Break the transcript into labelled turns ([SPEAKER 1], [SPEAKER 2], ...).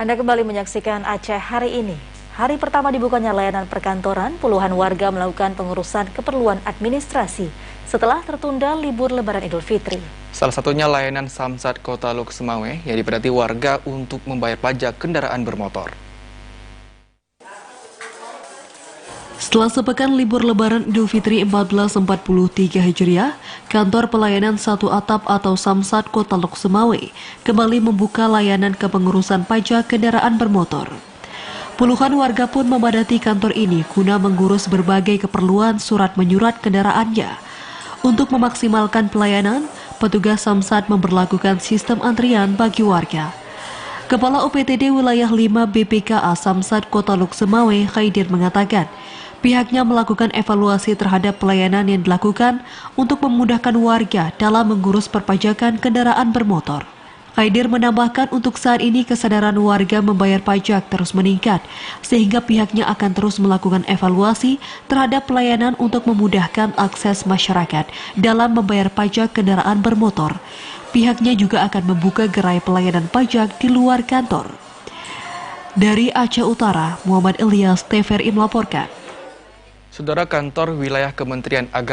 [SPEAKER 1] Anda kembali menyaksikan Aceh hari ini. Hari pertama dibukanya layanan perkantoran, puluhan warga melakukan pengurusan keperluan administrasi setelah tertunda libur Lebaran Idul Fitri.
[SPEAKER 2] Salah satunya layanan Samsat Kota Luk Semawe yang dipadati warga untuk membayar pajak kendaraan bermotor.
[SPEAKER 3] Setelah sepekan libur Lebaran Idul Fitri 1443 Hijriah, kantor pelayanan satu atap atau Samsat Kota Luk Semawe kembali membuka layanan kepengurusan pajak kendaraan bermotor. Puluhan warga pun memadati kantor ini guna mengurus berbagai keperluan surat menyurat kendaraannya. Untuk memaksimalkan pelayanan, petugas Samsat memberlakukan sistem antrian bagi warga. Kepala UPTD Wilayah 5 BPKA Samsat Kota Luk Semawe, Khaidir mengatakan, pihaknya melakukan evaluasi terhadap pelayanan yang dilakukan untuk memudahkan warga dalam mengurus perpajakan kendaraan bermotor. Khaidir menambahkan untuk saat ini kesadaran warga membayar pajak terus meningkat, sehingga pihaknya akan terus melakukan evaluasi terhadap pelayanan untuk memudahkan akses masyarakat dalam membayar pajak kendaraan bermotor. Pihaknya juga akan membuka gerai pelayanan pajak di luar kantor. Dari Aceh Utara, Muhammad Ilyas, TVRI melaporkan.
[SPEAKER 2] Saudara, kantor wilayah Kementerian Agama